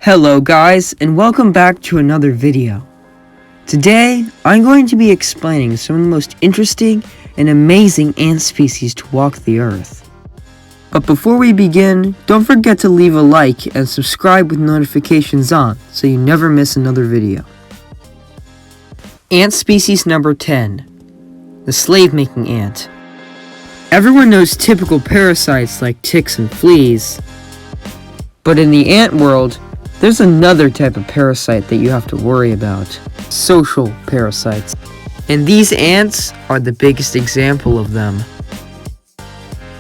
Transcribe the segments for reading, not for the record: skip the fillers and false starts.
Hello guys, and welcome back to another video. Today, I'm going to be explaining some of the most interesting and amazing ant species to walk the earth. But before we begin, don't forget to leave a like and subscribe with notifications on so you never miss another video. Ant species number 10, the slave-making ant. Everyone knows typical parasites like ticks and fleas, but in the ant world, there's another type of parasite that you have to worry about. Social parasites. And these ants are the biggest example of them.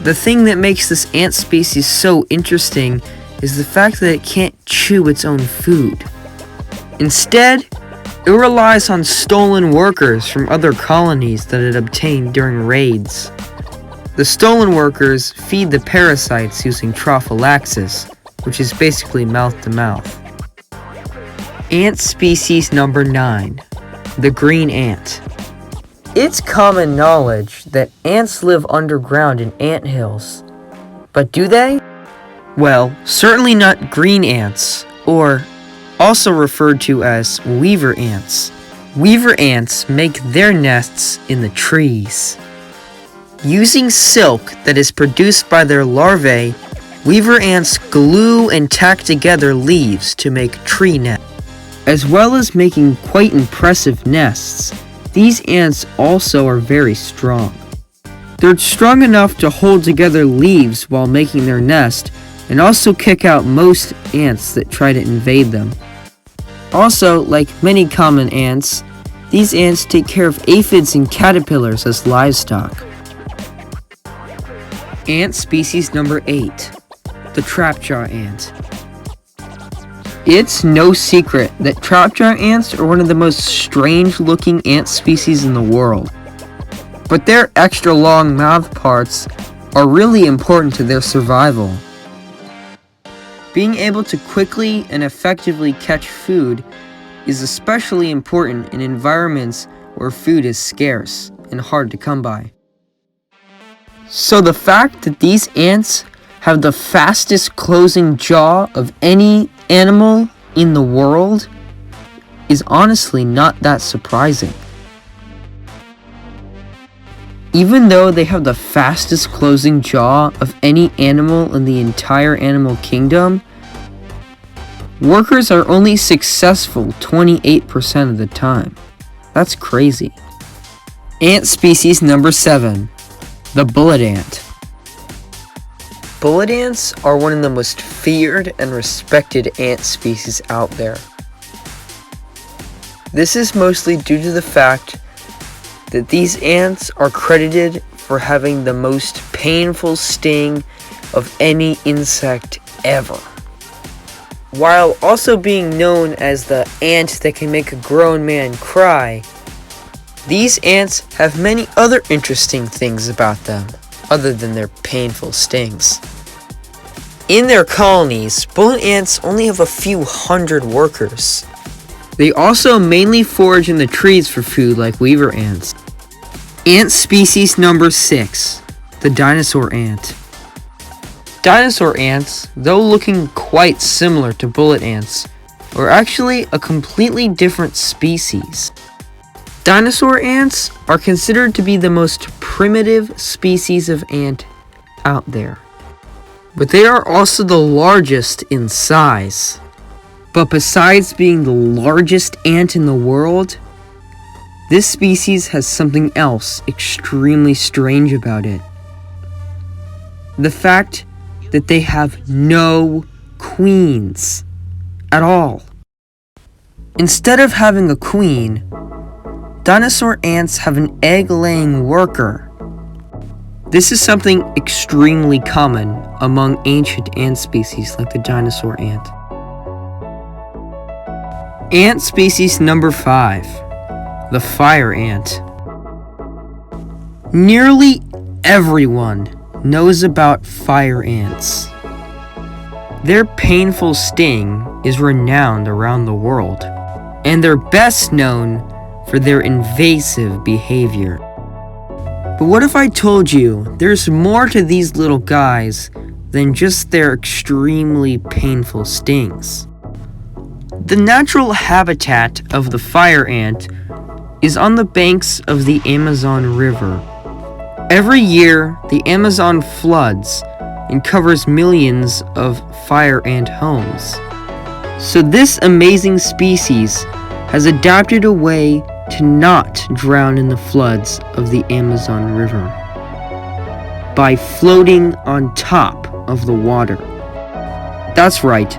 The thing that makes this ant species so interesting is the fact that it can't chew its own food. Instead, it relies on stolen workers from other colonies that it obtained during raids. The stolen workers feed the parasites using trophallaxis, which is basically mouth-to-mouth. Ant species number 9, the green ant. It's common knowledge that ants live underground in anthills. But do they? Well, certainly not green ants, or also referred to as weaver ants. Weaver ants make their nests in the trees. Using silk that is produced by their larvae, weaver ants glue and tack together leaves to make tree nests. As well as making quite impressive nests, these ants also are very strong. They're strong enough to hold together leaves while making their nest, and also kick out most ants that try to invade them. Also, like many common ants, these ants take care of aphids and caterpillars as livestock. Ant species number 8. The Trapjaw Ant. It's no secret that Trapjaw ants are one of the most strange-looking ant species in the world. But their extra long mouth parts are really important to their survival. Being able to quickly and effectively catch food is especially important in environments where food is scarce and hard to come by. So the fact that these ants have the fastest closing jaw of any animal in the world is honestly not that surprising. Even though they have the fastest closing jaw of any animal in the entire animal kingdom, workers are only successful 28% of the time. That's crazy. Ant species number 7, the bullet ant. Bullet ants are one of the most feared and respected ant species out there. This is mostly due to the fact that these ants are credited for having the most painful sting of any insect ever. While also being known as the ant that can make a grown man cry, these ants have many other interesting things about them, other than their painful stings. In their colonies, bullet ants only have a few hundred workers. They also mainly forage in the trees for food like weaver ants. Ant species number 6, the dinosaur ant. Dinosaur ants, though looking quite similar to bullet ants, are actually a completely different species. Dinosaur ants are considered to be the most primitive species of ant out there. But they are also the largest in size. But besides being the largest ant in the world, this species has something else extremely strange about it. The fact that they have no queens at all. Instead of having a queen, dinosaur ants have an egg-laying worker. This is something extremely common among ancient ant species like the dinosaur ant. Ant species number 5, the fire ant. Nearly everyone knows about fire ants. Their painful sting is renowned around the world, and they're best known for their invasive behavior. But what if I told you there's more to these little guys than just their extremely painful stings? The natural habitat of the fire ant is on the banks of the Amazon River. Every year, the Amazon floods and covers millions of fire ant homes. So this amazing species has adapted a way to not drown in the floods of the Amazon River by floating on top of the water. That's right,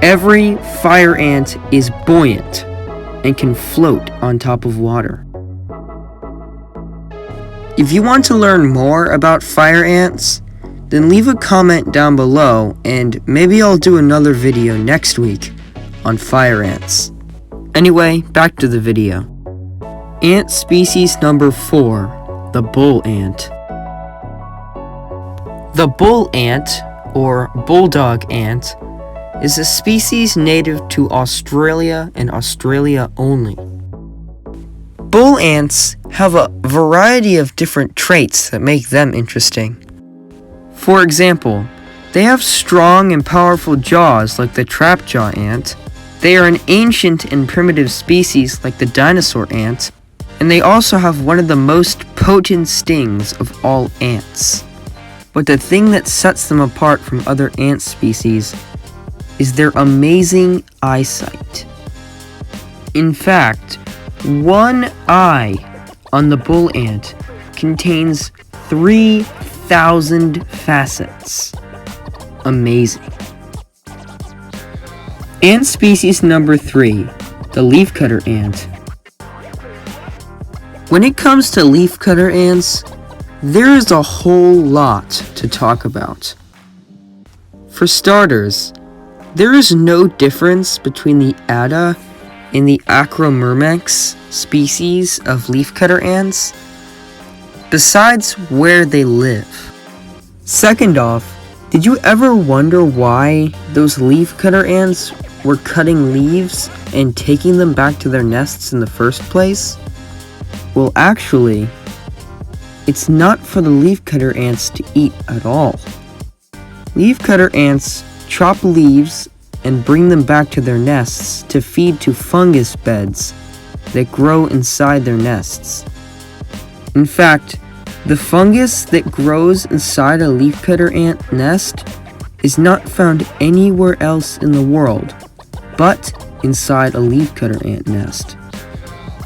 every fire ant is buoyant and can float on top of water. If you want to learn more about fire ants, then leave a comment down below and maybe I'll do another video next week on fire ants. Anyway, back to the video. Ant species number 4, the bull ant. The bull ant, or bulldog ant, is a species native to Australia and Australia only. Bull ants have a variety of different traits that make them interesting. For example, they have strong and powerful jaws like the Trapjaw Ant. They are an ancient and primitive species like the Dinosaur Ant, and they also have one of the most potent stings of all ants. But the thing that sets them apart from other ant species is their amazing eyesight. In fact, one eye on the bull ant contains 3,000 facets. Amazing. Ant species number 3, the leafcutter ant. When it comes to leafcutter ants, there is a whole lot to talk about. For starters, there is no difference between the Atta and the Acromyrmex species of leafcutter ants, besides where they live. Second off, did you ever wonder why those leafcutter ants were cutting leaves and taking them back to their nests in the first place? Well, actually, it's not for the leafcutter ants to eat at all. Leafcutter ants chop leaves and bring them back to their nests to feed to fungus beds that grow inside their nests. In fact, the fungus that grows inside a leafcutter ant nest is not found anywhere else in the world, but inside a leafcutter ant nest.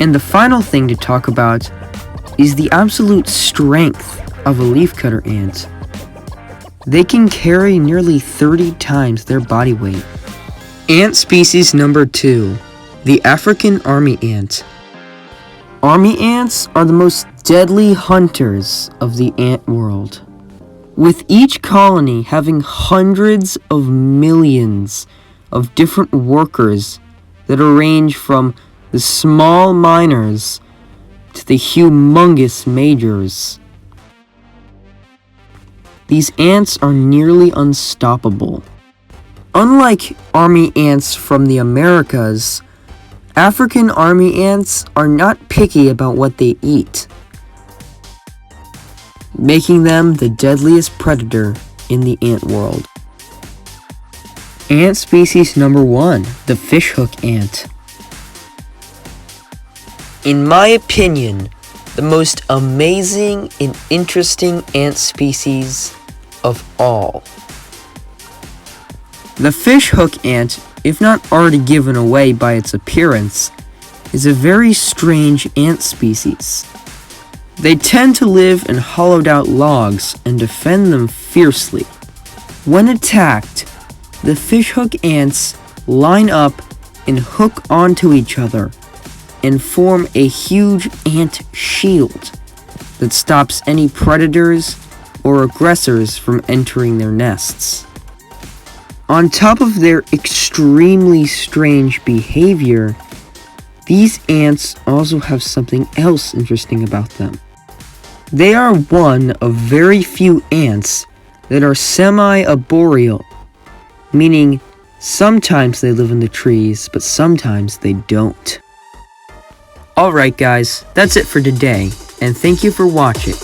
And the final thing to talk about is the absolute strength of a leafcutter ant. They can carry nearly 30 times their body weight. Ant species number 2, the African army ant. Army ants are the most deadly hunters of the ant world, with each colony having hundreds of millions of different workers that range from the small miners to the humongous majors. These ants are nearly unstoppable. Unlike army ants from the Americas, African army ants are not picky about what they eat, making them the deadliest predator in the ant world. Ant species number 1, the fishhook ant. In my opinion, the most amazing and interesting ant species of all. The fishhook ant, if not already given away by its appearance, is a very strange ant species. They tend to live in hollowed out logs and defend them fiercely. When attacked, the fishhook ants line up and hook onto each other and form a huge ant shield that stops any predators or aggressors from entering their nests. On top of their extremely strange behavior, these ants also have something else interesting about them. They are one of very few ants that are semi-arboreal, meaning sometimes they live in the trees, but sometimes they don't. Alright guys, that's it for today, and thank you for watching.